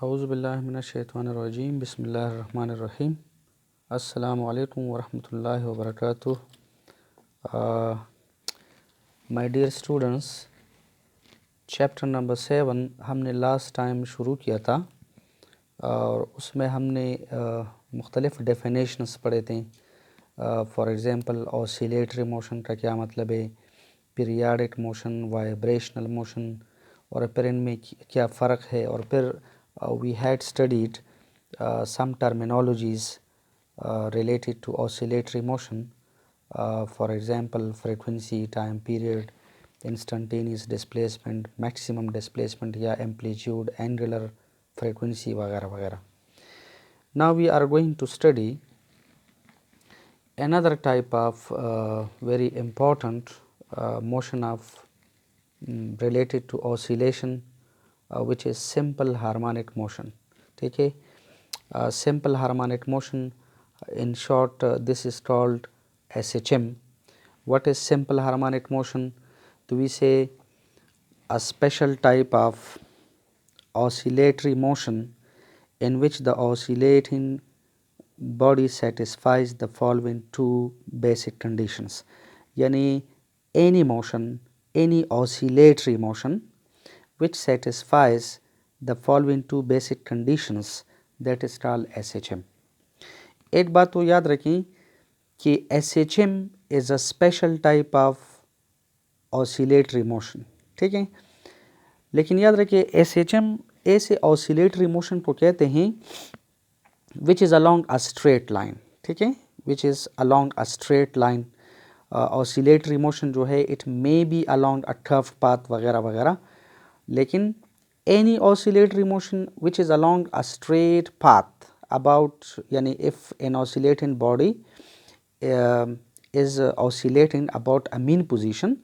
औज़ुबिल्लाहिमिनश्शैतानिर्रजीम बिस्मिल्लाहिर्रहमानिर्रहीम अस्सलामु अलैकुम वरहमतुल्लाहि वबरकातुह। My dear students, chapter number 7 हमने लास्ट टाइम शुरू किया था और उसमें हमने मुख्तलिफ़ डेफिनेशंस पढ़े थे। फॉर एग्ज़ाम्पल ऑसिलेटरी मोशन का क्या मतलब है, पीरियाडिक मोशन, वाइब्रेशनल मोशन और फिर इनमें क्या फ़र्क है। और फिर we had studied some terminologies related to oscillatory motion, for example frequency, time period, instantaneous displacement, maximum displacement या amplitude, angular frequency वगैरह वगैरह। Now we are going to study another type of very important motion of related to oscillation, which is simple harmonic motion. ठीक है, simple harmonic motion, in short this is called SHM. What is simple harmonic motion? So we say a special type of oscillatory motion in which the oscillating body satisfies the following two basic conditions. Yani any motion, any oscillatory motion which satisfies the following two basic conditions, that is called SHM. एक बात तो याद रखें कि SHM is a special type of oscillatory motion, ठीक है। लेकिन याद रखिए SHM ऐसे oscillatory motion को कहते हैं which is along a straight line, ठीक है, which is along a straight line. Oscillatory motion जो है it may be along a curved path वगैरह वगैरह, लेकिन any oscillatory motion which is along a straight path about, yani if an oscillating body is oscillating about a mean position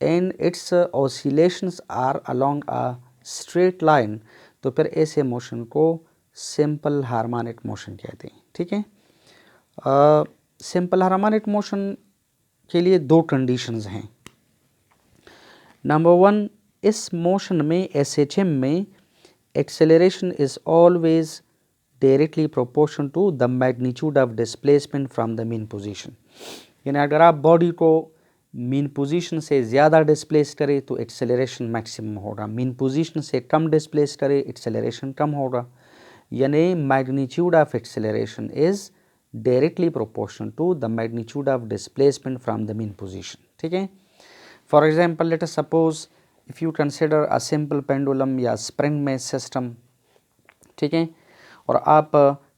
and its oscillations are along a straight line, तो फिर ऐसे motion को simple harmonic motion कहते हैं, ठीक है। Simple harmonic motion के लिए दो कंडीशंस हैं। नंबर 1, इस मोशन में SHM में acceleration is always directly proportion to the magnitude of displacement from the mean position. यानी अगर आप बॉडी को मीन पोजीशन से ज़्यादा डिस्प्लेस करें तो एक्सेलरेशन मैक्सिमम होगा, मीन पोजीशन से कम डिस्प्लेस करें एक्सेलरेशन कम होगा। यानी magnitude of acceleration is directly proportion to the magnitude of displacement from the mean position, ठीक है। For example let us suppose if you consider a simple pendulum या स्प्रिंग में सिस्टम, ठीक है, और आप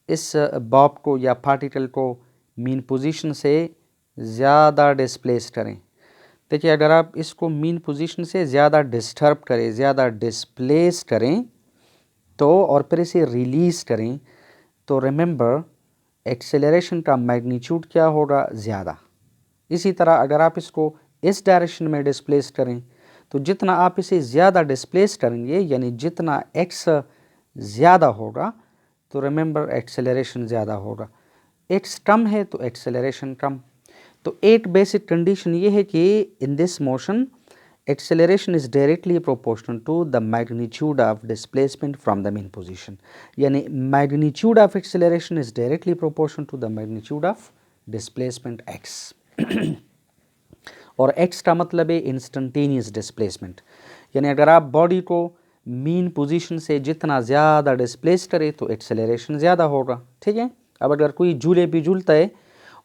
इस बॉब को या पार्टिकल को मीन पोजीशन से ज़्यादा डिस्प्लेस करें। देखिए अगर आप इसको मीन पोजीशन से ज़्यादा डिस्टर्ब करें, ज़्यादा डिस्प्लेस करें तो और फिर इसे रिलीज़ करें तो रिमेंबर एक्सेलरेशन का मैग्नीट्यूड क्या होगा, ज़्यादा। इसी तरह अगर आप इसको इस डायरेक्शन में डिस्प्लेस करें तो जितना आप इसे ज़्यादा डिस्प्लेस करेंगे यानी जितना x ज़्यादा होगा तो रिमेंबर एक्सेलरेशन ज़्यादा होगा, x कम है तो एक्सेलरेशन कम। तो एक बेसिक कंडीशन ये है कि in this motion acceleration is directly proportional to the magnitude of displacement from the mean position. यानी magnitude of acceleration is directly proportional to the magnitude of displacement x। और x का मतलब है instantaneous displacement. यानी अगर आप body को mean position से जितना ज़्यादा डिस्प्लेस करें तो एक्सेलरेशन ज़्यादा होगा, ठीक है। अब अगर कोई झूले पे झूलता है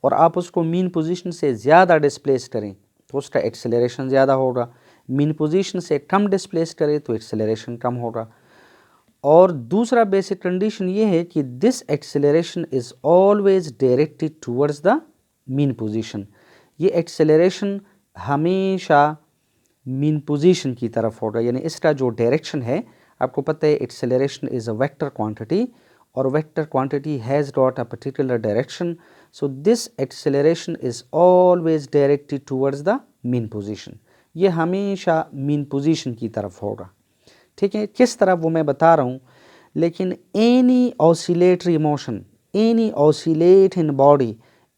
और आप उसको मीन पोजीशन से ज़्यादा डिस्प्लेस करें तो उसका एक्सेलरेशन ज़्यादा होगा, मीन पोजीशन से कम डिस्प्लेस करें तो एक्सेलरेशन कम होगा। और दूसरा बेसिक कंडीशन ये है कि this acceleration is always directed towards the mean position. ये एक्सेलरेशन हमेशा मीन पोजीशन की तरफ होगा, यानी इसका जो डायरेक्शन है, आपको पता है acceleration is a vector quantity और vector quantity has got a particular direction, so this acceleration is always directed towards the mean position. ये हमेशा मीन पोजीशन की तरफ होगा, ठीक है। किस तरफ वो मैं बता रहा हूँ, लेकिन any oscillatory motion, any oscillate in body,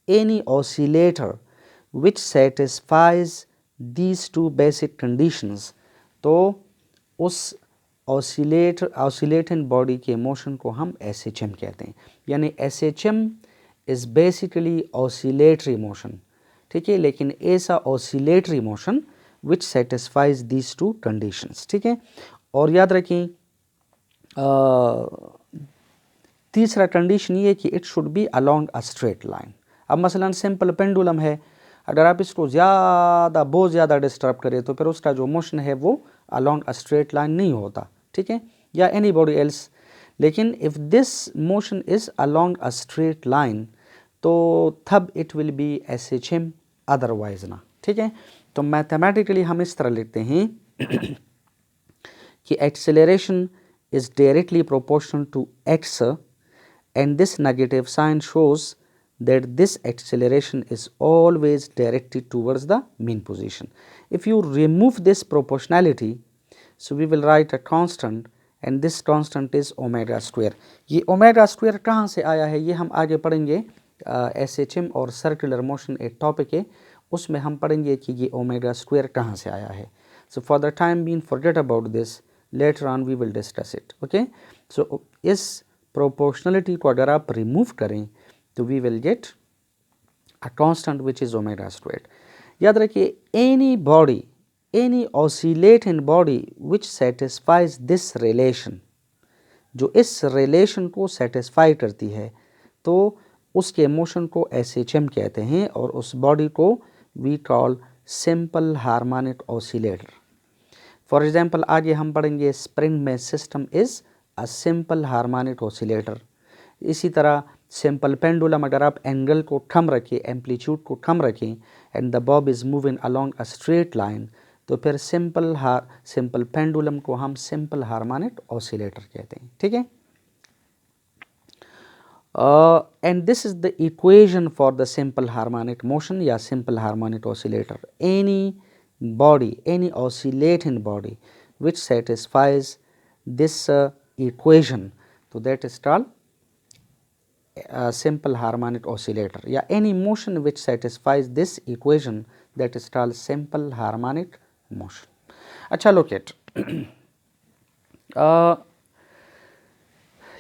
any oscillator which satisfies these two basic conditions, तो उस ऑसिलेटिंग बॉडी के मोशन को हम SHM कहते हैं। यानी SHM is basically oscillatory motion, ठीक है, लेकिन ऐसा oscillatory motion which satisfies these two conditions, ठीक है। और याद रखें तीसरा कंडीशन ये कि it should be along a straight line. अब मसलन सिंपल पेंडुलम है, अगर आप इसको बहुत ज़्यादा डिस्टर्ब करें तो फिर उसका जो मोशन है वो अलोंग अ स्ट्रेट लाइन नहीं होता, ठीक है, या एनी बॉडी एल्स। लेकिन if this motion is along a straight line तो तब it will be SHM, otherwise ना, ठीक है। तो मैथमेटिकली हम इस तरह लिखते हैं कि acceleration is directly proportional to x, and this negative sign shows that this acceleration is always directed towards the mean position. If you remove this proportionality, so we will write a constant and this constant is omega square. ये omega square कहाँ से आया है ये हम आगे पढ़ेंगे। SHM और सर्कुलर मोशन एक टॉपिक है, उसमें हम पढ़ेंगे कि ये ओमेगा स्क्वायर कहाँ से आया है। So for the time being forget about this, later on we will discuss it, okay. So इस प्रोपोर्शनलिटी को अगर आप रिमूव करें तो we will get a constant which is omega square. याद रखिए any oscillating body which satisfies this relation, जो इस रिलेशन को सेटिस्फाई करती है तो उसके मोशन को SHM कहते हैं और उस बॉडी को we call simple harmonic oscillator. For example आगे हम पढ़ेंगे स्प्रिंग में system is a simple harmonic oscillator. इसी तरह सिंपल पेंडुलम, अगर आप एंगल को कम रखें, एम्पलीट्यूड को कम रखें and the Bob is moving along a straight line तो फिर सिंपल पेंडुलम को हम सिंपल हार्मोनिक ऑसिलेटर कहते हैं, ठीक है। And this is the equation for the simple harmonic motion या simple harmonic oscillator. Any oscillating body which satisfies this equation, so that is called simple harmonic oscillator. या any motion which satisfies this equation, that is called simple harmonic motion. अच्छा, look at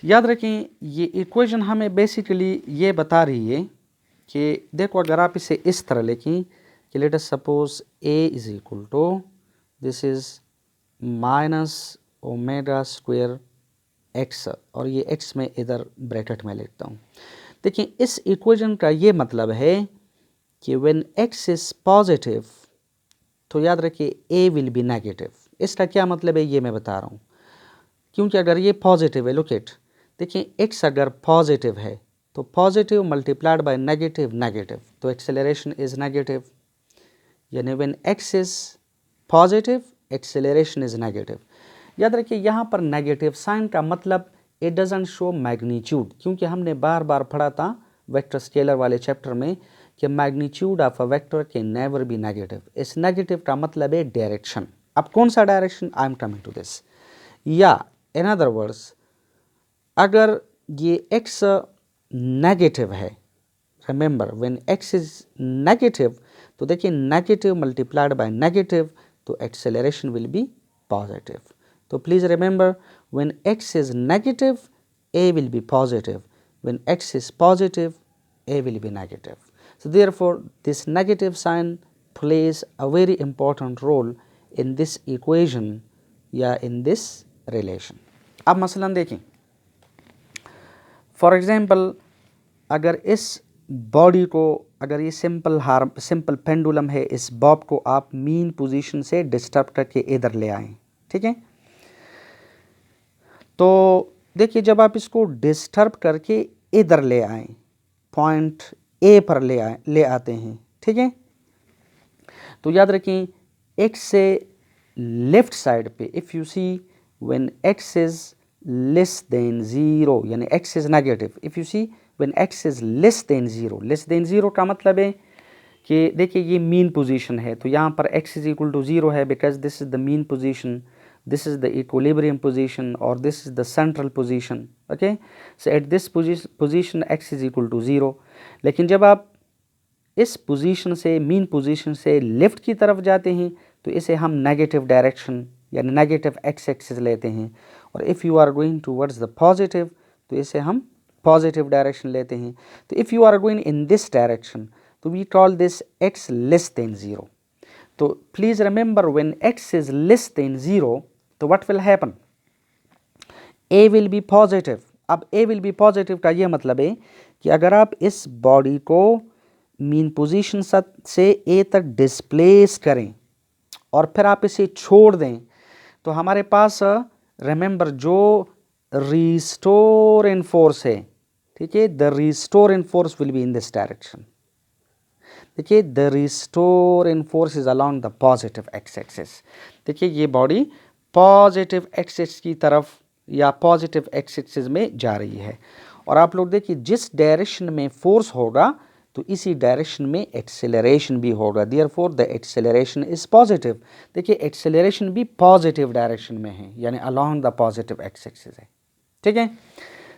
याद रखें ये equation हमें basically ये बता रही है कि देखो अगर आप इसे इस तरह लिखें कि let us suppose A is equal to this is minus omega square x और ये x में इधर ब्रैकेट में लिखता हूँ। देखिए इस इक्वेशन का ये मतलब है कि व्हेन x इज पॉजिटिव तो याद रखिए A विल बी नेगेटिव। इसका क्या मतलब है ये मैं बता रहा हूँ, क्योंकि अगर ये पॉजिटिव है, लुक इट, देखिए x अगर पॉजिटिव है तो positive multiplied by negative negative, तो एक्सेलरेशन इज नेगेटिव। यानी when x is positive acceleration is negative. याद रखिए यहाँ पर नेगेटिव साइन का मतलब इट डजंट शो मैग्नीट्यूड, क्योंकि हमने बार बार पढ़ा था वेक्टर स्केलर वाले चैप्टर में कि magnitude of a vector can never be negative. इस नेगेटिव का मतलब है डायरेक्शन। अब कौन सा direction, I am coming to this. या इन अदर वर्ड्स अगर ये x नेगेटिव है, remember when x is negative तो देखिए नेगेटिव मल्टीप्लाइड बाय नेगेटिव तो एक्सेलरेशन विल बी पॉजिटिव। तो please remember when x is negative a will be positive, when x is positive a will B negative. So therefore this negative sign plays a very important role in this equation या in this relation. अब मसलन देखें, for example अगर इस body को, अगर ये simple pendulum है, इस बॉब को आप मीन पोजीशन से डिस्टर्ब करके इधर ले आएं, ठीक है। तो देखिए जब आप इसको डिस्टर्ब करके इधर ले आएं, पॉइंट ए पर ले आते हैं, ठीक है, तो याद रखें x से लेफ्ट साइड पे if you see when x is less than 0 यानी x is negative, if you see when x is less than 0 का मतलब है कि देखिए ये मीन पोजीशन है, तो यहाँ पर x इज इक्वल टू 0 है because this is the mean position, this is the equilibrium position or this is the central position, okay, so at this position x is equal to 0। लेकिन जब आप इस position से mean position से left की तरफ जाते हैं तो इसे हम नेगेटिव डायरेक्शन यानी नेगेटिव एक्स एक्सिस लेते हैं, और if you are going towards the positive तो इसे हम पॉजिटिव डायरेक्शन लेते हैं। तो if you are going in this direction तो we call this x less than 0। तो please remember when x is less than 0 तो what will happen, a will be positive. अब a विल बी पॉजिटिव का ये मतलब है कि अगर आप इस बॉडी को मीन पोजीशन से a तक डिस्प्लेस करें और फिर आप इसे छोड़ दें तो हमारे पास रिमेंबर जो रिस्टोर इन फोर्स है, ठीक है, the restoring force will be in this direction. देखिए the restoring force is along the positive x axis. देखिए ये बॉडी पॉजिटिव एक्सिस की तरफ या पॉजिटिव एक्स एक्सिस में जा रही है, और आप लोग देखिए जिस डायरेक्शन में फोर्स होगा तो इसी डायरेक्शन में एक्सेलरेशन भी होगा, therefore the acceleration is positive. देखिए एक्सेलरेशन भी पॉजिटिव डायरेक्शन में है, यानी along the positive x axis है, ठीक है।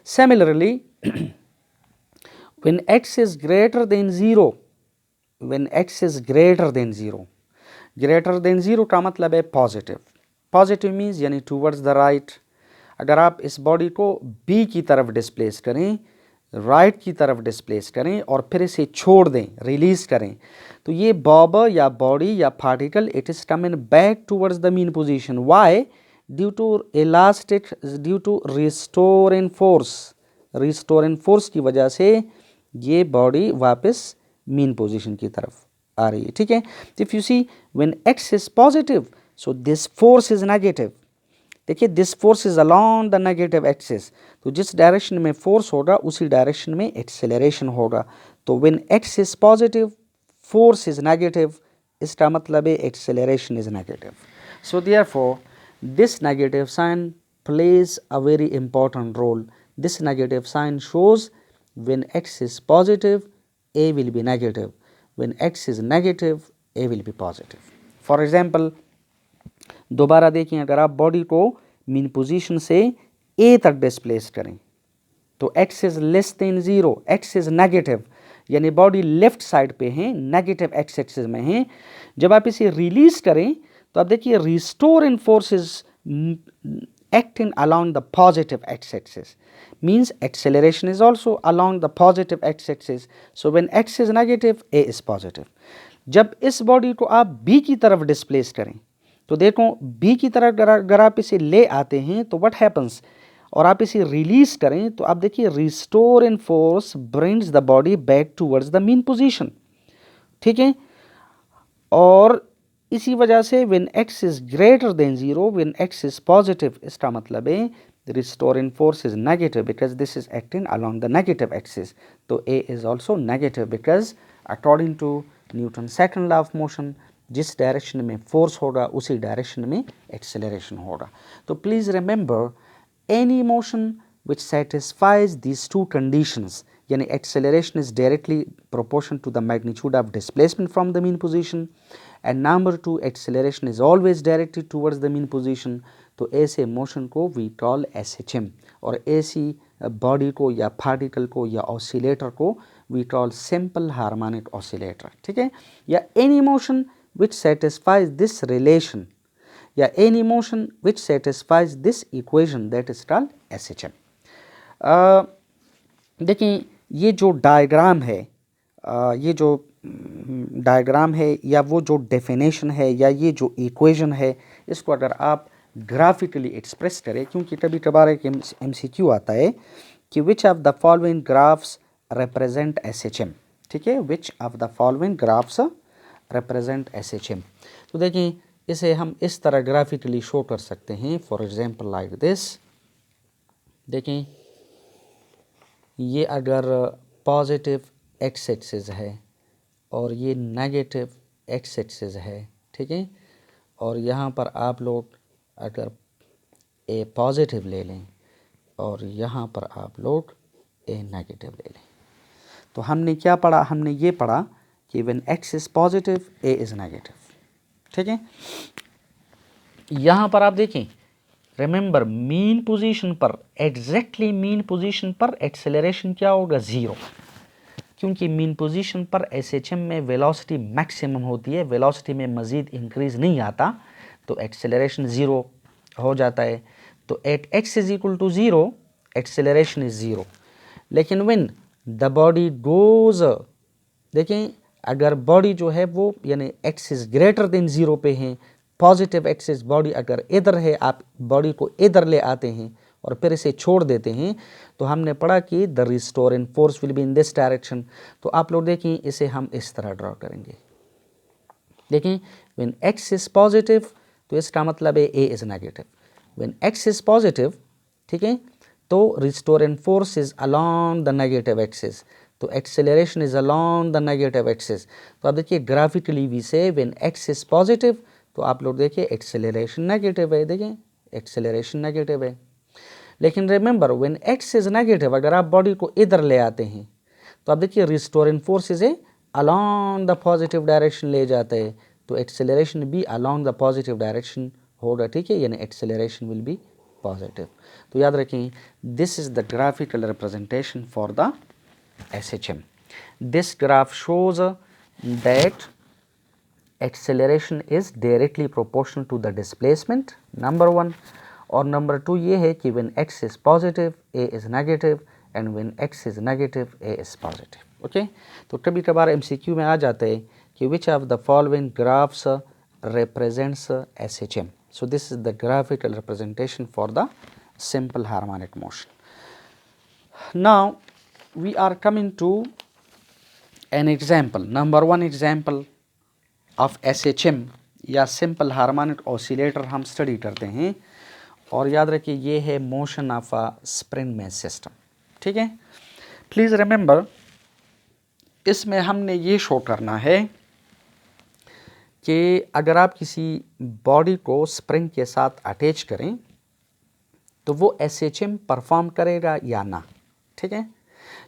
Similarly when x is greater than 0, when x is greater than 0, greater than 0 का मतलब है पॉजिटिव। पॉजिटिव मीन्स यानी टूवर्ड्स द राइट। अगर आप इस बॉडी को b की तरफ डिस्प्लेस करें, राइट की तरफ डिस्प्लेस करें और फिर इसे छोड़ दें, रिलीज करें, तो ये बॉब या बॉडी या particle it is coming back towards the mean position. Why? Due to elastic, due to restoring force. Restoring force की वजह से ये बॉडी वापस मीन पोजीशन की तरफ आ रही है, ठीक है। If you see when x is positive so this force is negative. देखिए this force is along the negative axis, तो जिस डायरेक्शन में फोर्स होगा उसी डायरेक्शन में एक्सेलरेशन होगा। तो when x is positive force is negative, इसका मतलब है acceleration is negative. So therefore this negative sign plays a very important role. This negative sign shows when x is positive, a will be negative. When x is negative, a will be positive. For example, दोबारा देखें, अगर आप body को mean position से a तक displace करें तो x is less than 0, x is negative, यानी बॉडी लेफ्ट साइड पे है, नेगेटिव एक्स एक्सिस में है। जब आप इसे रिलीज करें तो आप देखिए restoring force is acting along the positive x-axis, means acceleration is also along the positive x-axis. So when x is negative, a is positive. जब इस बॉडी को आप b की तरफ डिस्प्लेस करें तो देखो b की तरफ अगर आप इसे ले आते हैं तो व्हाट हैपन्स, और आप इसे रिलीज करें तो आप देखिए restoring force brings the body back towards the mean position, ठीक है। और इसी वजह से when x is greater than 0, when x is positive, इसका मतलब है restoring force is negative because this is acting along the negative axis. तो a is also negative because according to Newton second law of motion जिस direction में force होगा उसी direction में acceleration होगा। तो please remember any motion which satisfies these two conditions, yani acceleration is directly proportional to the magnitude of displacement from the mean position, and number 2 acceleration is always directed towards the mean position, तो ऐसे motion को we call SHM, और ऐसी body को या particle को या oscillator को we call simple harmonic oscillator, ठीक है। या any motion which satisfies this relation, या any motion which satisfies this equation, that is called SHM। देखिए ये जो डायग्राम है, ये जो डायग्राम है या वो जो डेफिनेशन है या ये जो इक्वेशन है, इसको अगर आप ग्राफिकली एक्सप्रेस करें, क्योंकि कभी कभार एक MCQ आता है कि which of the following graphs represent SHM, ठीक है, which of the following graphs represent SHM। तो देखिए इसे हम इस तरह ग्राफिकली शो कर सकते हैं, फॉर एग्जांपल लाइक दिस। देखें ये अगर पॉजिटिव एक्स एक्सिस है और ये नेगेटिव एक्स एक्सिस है, ठीक है, और यहाँ पर आप लोग अगर ए पॉजिटिव ले लें और यहाँ पर आप लोग ए नेगेटिव ले लें, तो हमने क्या पढ़ा, हमने ये पढ़ा कि when x is positive A is negative, ठीक है। यहाँ पर आप देखें, रिमेंबर मीन पोजीशन पर, एग्जैक्टली मीन पोजीशन पर एक्सेलरेशन क्या होगा, 0, क्योंकि मीन पोजीशन पर SHM में वेलोसिटी मैक्सिमम होती है, वेलोसिटी में मज़ीद इंक्रीज़ नहीं आता। तो एक्सेलरेशन 0 हो जाता है। तो at x is equal to 0 acceleration is 0। लेकिन व्हेन द बॉडी गोज, देखें अगर बॉडी जो है वो यानी x इज ग्रेटर देन 0 पे है, पॉजिटिव एक्सिस बॉडी अगर इधर है, आप बॉडी को इधर ले आते हैं और फिर इसे छोड़ देते हैं, तो हमने पढ़ा कि the restaurant force will be in this direction. तो आप लोग देखें इसे हम इस तरह ड्रॉ करेंगे। देखें व्हेन x इज पॉजिटिव तो इसका मतलब है a is negative. When x is positive, ठीक है, तो restoring force is along the negative axis, तो acceleration is along the negative axis. तो आप देखिए graphically we say when x is positive तो आप लोग देखिए एक्सेलरेशन नेगेटिव है, देखें एक्सेलरेशन नेगेटिव है। लेकिन remember when x is negative, अगर आप बॉडी को इधर ले आते हैं तो आप देखिए रिस्टोरेंट फोर्स इसे अलोंग द पॉजिटिव डायरेक्शन ले जाता है, तो एक्सेलरेशन भी अलोंग द पॉजिटिव डायरेक्शन होगा, ठीक है, यानी एक्सेलरेशन विल बी पॉजिटिव। तो याद रखें this is the graphical representation for the SHM. This graph shows that acceleration is directly proportional to the displacement, number 1, और number 2 ये है कि when x is positive a is negative and when x is negative a is positive. Okay? तो कभी कभार MCQ में आ जाता है कि which of the following graphs represents SHM. So this is the graphical representation for the simple harmonic motion. Now we are coming to an example, number 1 example of SHM या simple harmonic oscillator हम study करते हैं। और याद रखिए ये है motion of a spring mass system, ठीक है। प्लीज़ रिमेंबर इसमें हमने ये शो करना है कि अगर आप किसी बॉडी को स्प्रिंग के साथ अटैच करें तो वो SHM परफॉर्म करेगा या ना, ठीक है।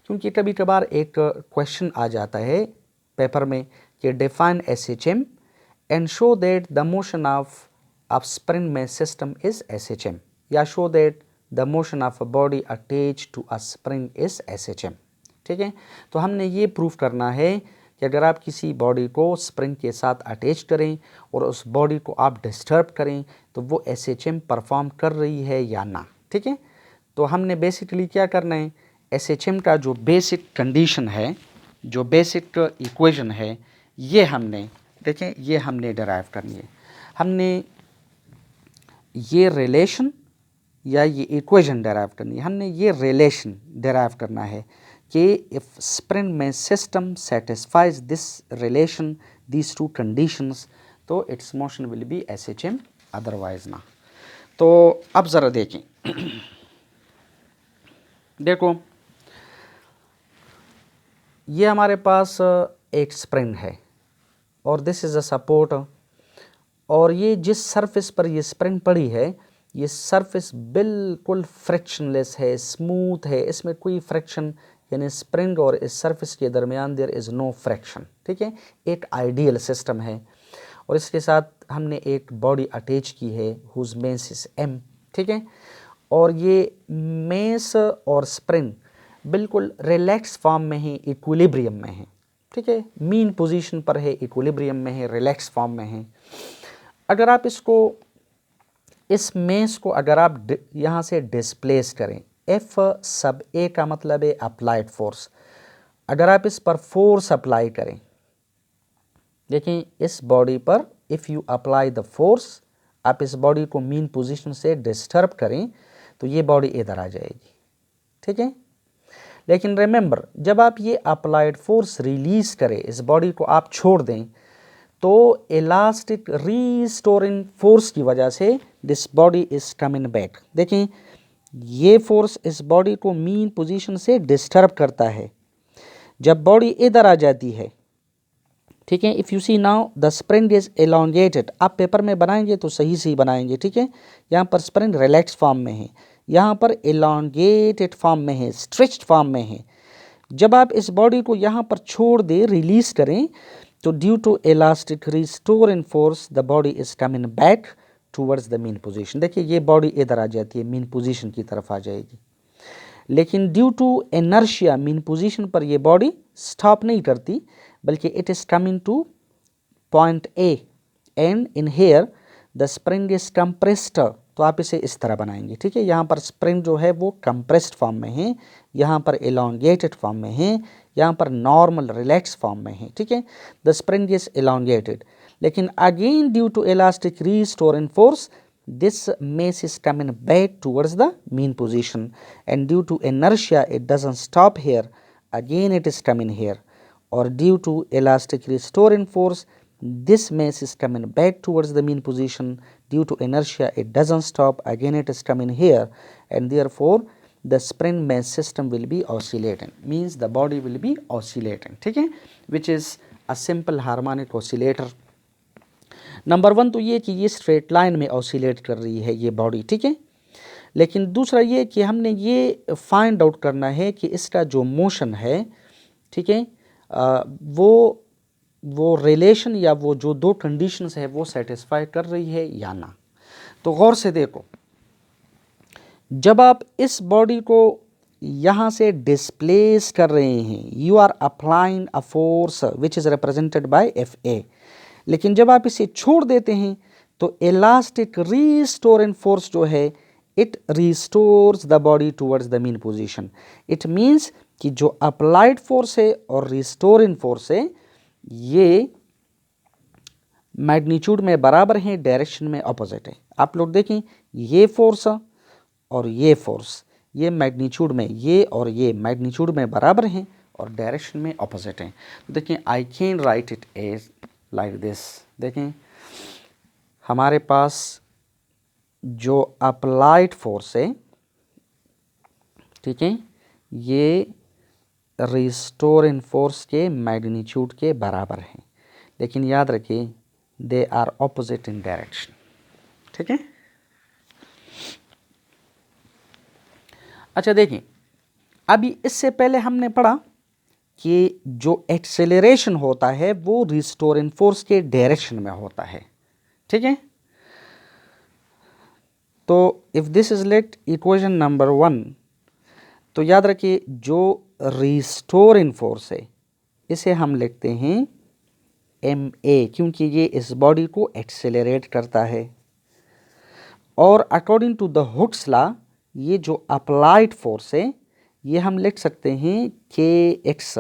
क्योंकि कभी कभार एक क्वेश्चन आ जाता है पेपर में कि define SHM and show that the motion of spring mass system is SHM, या show that the motion of a body attach to a spring is SHM, ठीक है। तो हमने ये प्रूफ करना है कि अगर आप किसी बॉडी को स्प्रिंग के साथ अटैच करें और उस बॉडी को आप डिस्टर्ब करें तो वो SHM परफॉर्म कर रही है या ना, ठीक है। तो हमने बेसिकली क्या करना है, SHM का जो बेसिक कंडीशन है, जो बेसिक इक्वेशन है, ये हमने देखें ये हमने डिराइव करनी है। हमने ये रिलेशन या ये इक्वेशन डिराइव करनी है, हमने ये रिलेशन डिराइव करना है कि if spring mass system satisfies this relation, these two conditions, तो it's motion will be SHM, otherwise ना। तो अब ज़रा देखें देखो ये हमारे पास एक स्प्रिंग है और दिस इज़ अ सपोर्ट, और ये जिस सरफेस पर ये स्प्रिंग पड़ी है ये सरफेस बिल्कुल फ्रिक्शनलेस है, स्मूथ है, इसमें कोई फ्रिक्शन यानी स्प्रिंग और इस सरफेस के दरमियान देयर इज़ नो फ्रिक्शन, ठीक है। एक आइडियल सिस्टम है और इसके साथ हमने एक बॉडी अटैच की है हुज मेस इज M, ठीक है। और ये मेस और स्प्रिंग बिल्कुल रिलैक्स फॉर्म में है, इक्विलिब्रियम में है, ठीक है, मीन पोजीशन पर है, इक्विलिब्रियम में है, रिलैक्स फॉर्म में है। अगर आप इसको इस मेस को अगर आप यहाँ से डिस्प्लेस करें, F सब A का मतलब है अप्लाइड फोर्स, अगर आप इस पर फोर्स अप्लाई करें, देखें इस बॉडी पर if you apply the force, आप इस बॉडी को मीन पोजीशन से डिस्टर्ब करें तो ये बॉडी इधर आ जाएगी, ठीक है। लेकिन रिमेंबर जब आप ये अप्लाइड फोर्स रिलीज करें, इस बॉडी को आप छोड़ दें, तो इलास्टिक रीस्टोरिंग फोर्स की वजह से this body is coming back. देखें ये फोर्स इस बॉडी को मीन पोजीशन से डिस्टर्ब करता है, जब बॉडी इधर आ जाती है, ठीक है। If you see now the spring is elongated, आप पेपर में बनाएंगे तो सही से ही बनाएंगे, ठीक है। यहाँ पर स्प्रिंग रिलैक्स फॉर्म में है, यहाँ पर एलोंगेटेड फॉर्म में है, स्ट्रेच्ड फॉर्म में है। जब आप इस बॉडी को यहाँ पर छोड़ दे, रिलीज करें, तो due to elastic restoring force the body is coming back towards the mean position. देखिए ये बॉडी इधर आ जाती है, मीन पोजीशन की तरफ आ जाएगी। लेकिन due to inertia mean position पर ये बॉडी स्टॉप नहीं करती, बल्कि it is coming to point A, and in here the spring is compressed, तो आप इसे इस तरह बनाएंगे, ठीक है। यहाँ पर स्प्रिंग जो है वो कंप्रेस्ड फॉर्म में है, यहाँ पर एलोंगेटेड फॉर्म में है, यहाँ पर नॉर्मल रिलैक्स फॉर्म में है, ठीक है। द स्प्रिंग इज एलोंगेटेड, लेकिन again due to elastic restoring force this mass is coming back towards the mean position, and due to inertia it doesn't stop here, again it is coming here, or due to elastic restoring force this mass is coming back towards the mean position, due to inertia it doesn't stop, again it is coming here, and therefore the spring mass system will be oscillating, means the body will be oscillating, ठीक है, which is a simple harmonic oscillator. Number 1 तो ये कि ये straight line में oscillate कर रही है ये बॉडी, ठीक है। लेकिन दूसरा ये कि हमने ये फाइंड आउट करना है कि इसका जो मोशन है, ठीक है, वो रिलेशन या वो जो दो कंडीशंस है वो सेटिस्फाई कर रही है या ना। तो गौर से देखो, जब आप इस बॉडी को यहाँ से डिस्प्लेस कर रहे हैं, you are applying a force which is represented by F A, लेकिन जब आप इसे छोड़ देते हैं तो इलास्टिक रीस्टोरिंग फोर्स जो है it restores the body towards the mean position. It means कि जो अप्लाइड फोर्स है और रिस्टोरिंग फोर्स है ये मैग्नीट्यूड में बराबर है, डायरेक्शन में ऑपोजिट है। आप लोग देखें ये फोर्स और ये फोर्स, ये मैग्नीट्यूड में, ये और ये मैग्नीट्यूड में बराबर हैं और डायरेक्शन में ऑपोजिट हैं। तो देखें I can write it as like this. देखें हमारे पास जो अप्लाइड फोर्स है, ठीक है, ये रिस्टोरिंग फोर्स के मैग्नीट्यूड के बराबर है, लेकिन याद रखिए they are opposite in direction, ठीक है। अच्छा देखें, अभी इससे पहले हमने पढ़ा कि जो एक्सेलरेशन होता है वो रिस्टोरिंग फोर्स के डायरेक्शन में होता है, ठीक है। तो if this is let equation number 1, तो याद रखिए जो रिस्टोरिंग फोर्स है इसे हम लिखते हैं एम ए, क्योंकि ये इस बॉडी को एक्सेलरेट करता है। और according to the Hooke's law ये जो अप्लाइड फोर्स है ये हम लिख सकते हैं के एक्स,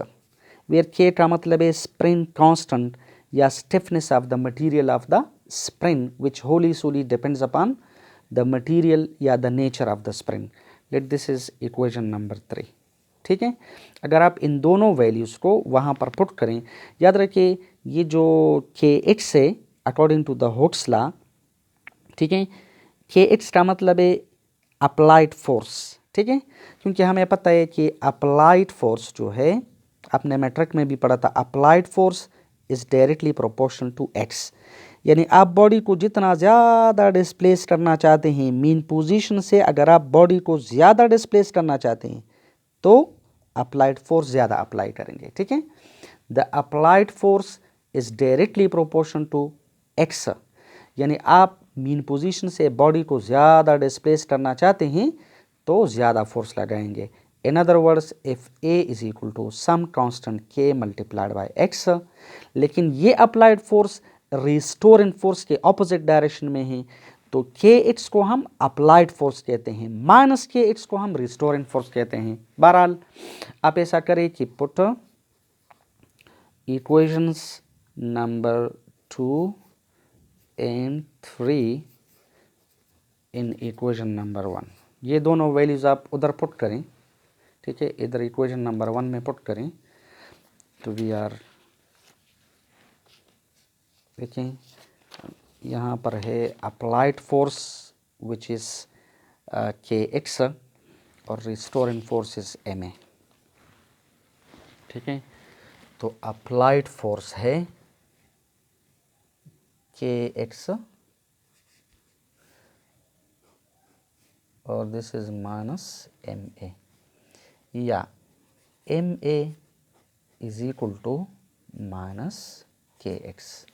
वेयर के का मतलब है स्प्रिंग कांस्टेंट या stiffness of the material of the spring which wholly solely depends upon the material या the nature of the spring. Let this is equation number 3, ठीक है। अगर आप इन दोनों वैल्यूज़ को वहाँ पर पुट करें, याद रखिए ये जो के एक्स है according to the Hooke's law, ठीक है, के एक्स का मतलब है अप्लाइड फोर्स, ठीक है, क्योंकि हमें पता है कि अप्लाइड फोर्स जो है, आपने मैट्रिक में भी पढ़ा था, applied force is directly proportional to x. यानी आप बॉडी को जितना ज़्यादा डिस्प्लेस करना चाहते हैं मीन पोजीशन से, अगर आप बॉडी को ज़्यादा डिस्प्लेस करना चाहते हैं तो अप्लाइड फोर्स ज़्यादा अप्लाई करेंगे, ठीक है। The applied force is directly proportional to x, यानी आप मीन पोजीशन से बॉडी को ज़्यादा डिस्प्लेस करना चाहते हैं तो ज़्यादा फोर्स लगाएंगे। In other words if a is equal to some constant k multiplied by x, लेकिन ये अप्लाइड फोर्स रिस्टोरिंग फोर्स के ऑपोजिट डायरेक्शन में है, तो के एक्स को हम अप्लाइड फोर्स कहते हैं, माइनस के एक्स को हम रिस्टोरिंग फोर्स कहते हैं। बहरहाल आप ऐसा करें कि put equations number 2 and 3 in equation number 1, ये दोनों वैल्यूज़ आप उधर पुट करें, ठीक है, इधर इक्वेशन नंबर 1 में पुट करें तो वी आर, देखें यहाँ पर है applied force which is k x और restoring force is m a, ठीक है। तो अप्लाइड फोर्स है के एक्स और this is minus m a, या m a is equal to minus k x.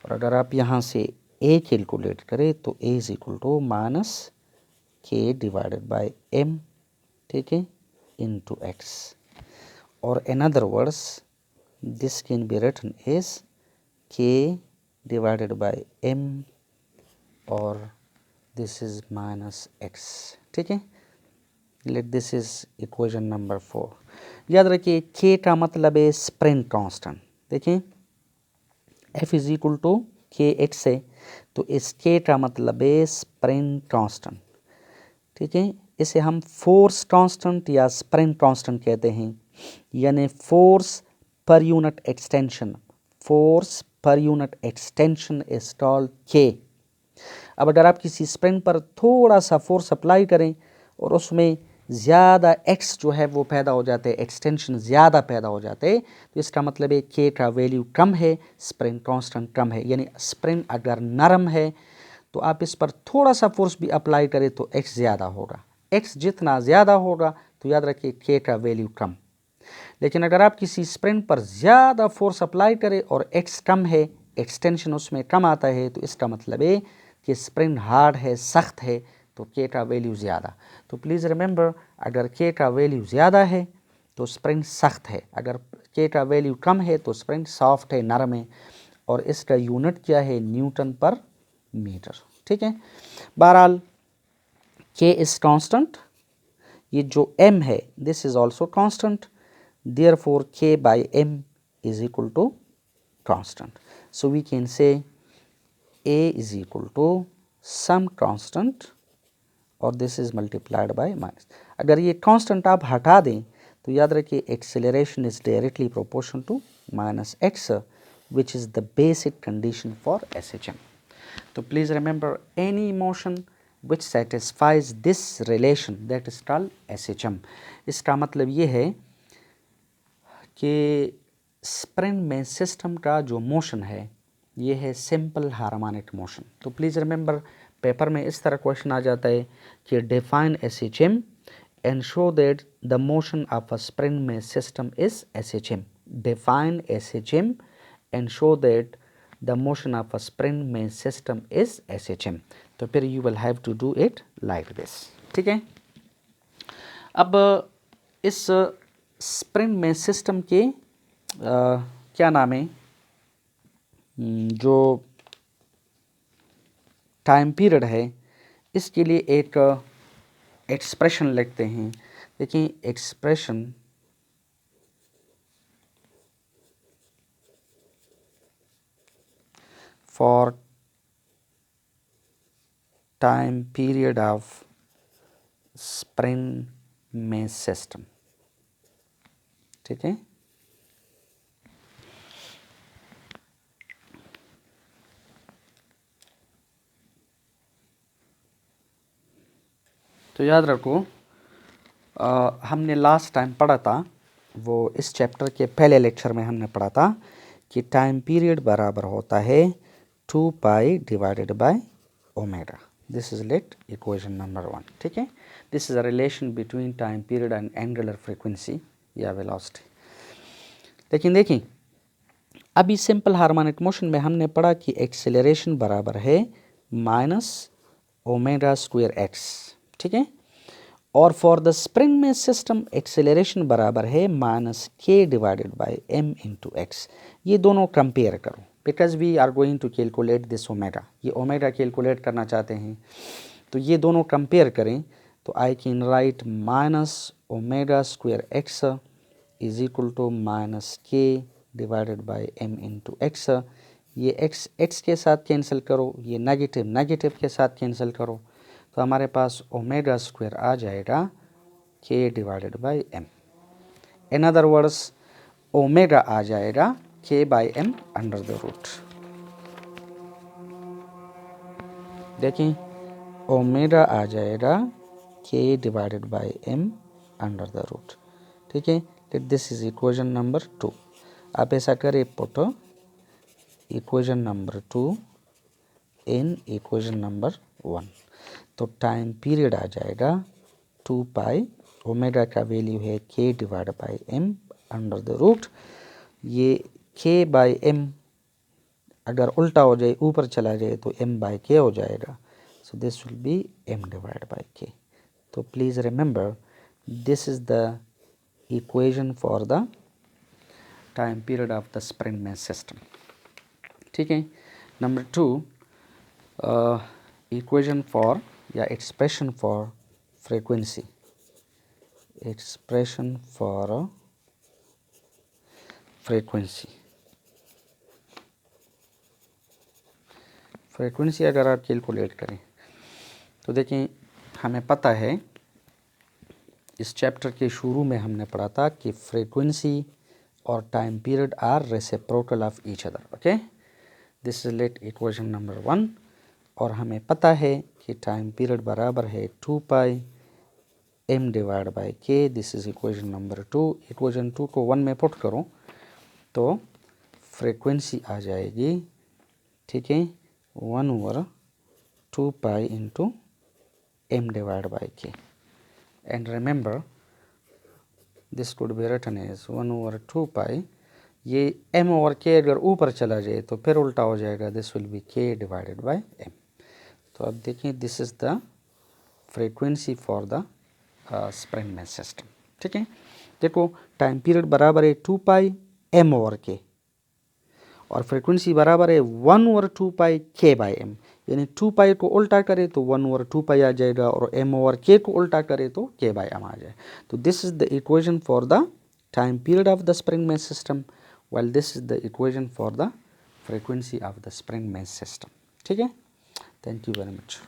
और अगर आप यहाँ से ए कैलकुलेट करें तो a is equal to minus k divided by m, ठीक है, इनटू एक्स। और in other words this can be written as के डिवाइडेड बाय एम और दिस इज माइनस एक्स, ठीक है। Let this is equation number 4। याद रखिए के का मतलब है स्प्रिंग कांस्टेंट। देखिए एफ इज इक्वल टू के एक्स है, तो इस के का मतलब है स्प्रिंग कांस्टेंट, ठीक है। इसे हम फोर्स कांस्टेंट या स्प्रिंग कांस्टेंट कहते हैं, यानी force per unit extension, force per unit extension is called के। अब अगर आप किसी स्प्रिंग पर थोड़ा सा फोर्स अप्लाई करें और उसमें ज़्यादा एक्स जो है वो पैदा हो जाते हैं, एक्सटेंशन ज़्यादा पैदा हो जाते हैं, तो इसका मतलब है के का वैल्यू कम है, स्प्रिंग कांस्टेंट कम है। यानी स्प्रिंग अगर नरम है तो आप इस पर थोड़ा सा फोर्स भी अप्लाई करें तो एक्स ज़्यादा होगा, एक्स जितना ज़्यादा होगा तो याद रखिए के का वैल्यू कम। लेकिन अगर आप किसी स्प्रिंग पर ज़्यादा फोर्स अप्लाई करें और एक्स कम है, एक्सटेंशन उसमें कम आता है, तो इसका मतलब है कि स्प्रिंग हार्ड है, सख्त है, तो के का वैल्यू ज़्यादा। तो प्लीज़ रिमेंबर, अगर के का वैल्यू ज़्यादा है तो स्प्रिंग सख्त है, अगर के का वैल्यू कम है तो स्प्रिंग सॉफ्ट है, नरम है, और इसका यूनिट क्या है, न्यूटन पर मीटर, ठीक है। बहरहाल के इज कांस्टेंट, ये जो m है this is also constant, therefore k by m is equal to constant. So we can say a is equal to some constant और this is multiplied by minus. अगर ये constant आप हटा दें तो याद रखिए acceleration is directly proportional to minus x, which is the basic condition for SHM. So please remember, any motion which satisfies this relation that is called SHM. इसका मतलब ये है कि स्प्रिंग में सिस्टम का जो मोशन है ये है सिंपल हार्मोनिक मोशन। तो प्लीज़ रिमेंबर, पेपर में इस तरह क्वेश्चन आ जाता है कि define SHM and show that the motion of a spring में system is SHM। Define SHM and show that the motion of a spring में सिस्टम इज SHM। तो फिर you will have to do it like this, ठीक है। अब इस spring में system के क्या नाम है, जो टाइम पीरियड है इसके लिए एक एक्सप्रेशन लिखते हैं। देखिए expression for time period of spring में सिस्टम, ठीक है। तो याद रखो, हमने लास्ट टाइम पढ़ा था, वो इस चैप्टर के पहले लेक्चर में हमने पढ़ा था कि टाइम पीरियड बराबर होता है 2 पाई divided by omega. This is let equation number 1, ठीक है। This is a relation between time period and angular frequency या वेलोसिटी। लेकिन देखिए अभी सिंपल हार्मोनिक मोशन में हमने पढ़ा कि एक्सेलरेशन बराबर है माइनस ओमेगा स्क्वायर एक्स, ठीक है। और फॉर द स्प्रिंग में सिस्टम एक्सेलरेशन बराबर है minus k divided by m into x. ये दोनों कंपेयर करो, because we are going to calculate this omega, ये ओमेगा कैलकुलेट करना चाहते हैं, तो ये दोनों कंपेयर करें तो I can write minus omega square x is equal to minus k divided by m into x. ये एक्स एक्स के साथ कैंसिल करो, ये नेगेटिव नेगेटिव के साथ कैंसिल करो, तो हमारे पास ओमेगा स्क्वायर आ जाएगा k divided by m. In other words omega आ जाएगा k by m under the root. देखिए ओमेगा आ जाएगा k divided by m under the root, ठीक है। Let this is equation number 2। आप ऐसा करें, put equation number 2 in equation number 1। तो टाइम पीरियड आ जाएगा 2 पाई, ओमेगा का वैल्यू है k divide by m under the root. ये के बाई एम अगर उल्टा हो जाए, ऊपर चला जाए, तो एम बाई के हो जाएगा। So this will be m divide by k. तो please remember, this is the equation for the time period of the spring में सिस्टम, ठीक है। नंबर 2, इक्वेशन फॉर या expression for frequency, expression for frequency. Frequency अगर आप calculate करें तो देखें, हमें पता है इस चैप्टर के शुरू में हमने पढ़ा था कि फ्रीक्वेंसी और time period are reciprocal of each other. Okay, this is let equation number 1। और हमें पता है कि टाइम पीरियड बराबर है 2 पाई m divide by k। This is equation number 2। Equation 2 को 1 में पुट करूँ तो फ्रीक्वेंसी आ जाएगी, ठीक है, 1/2 pi into m divide by k। And remember this could be written as 1/2 pi. ये m ओवर k अगर ऊपर चला जाए तो फिर उल्टा हो जाएगा, this will B k divided by m। तो अब देखिए, this is the frequency for the spring mesh system. ठीक है, देखो टाइम पीरियड बराबर है 2 पाई m ओवर k और फ्रीक्वेंसी बराबर है 1/2 पाई k बाई m। यानी 2 पाई को उल्टा करे तो 1/2 पाई आ जाएगा और m ओवर k को उल्टा करे तो k बाई m आ जाए। तो this is the equation for the time period of the spring mesh system, while this is the equation for the frequency of the spring mesh system। ठीक है, thank you very much.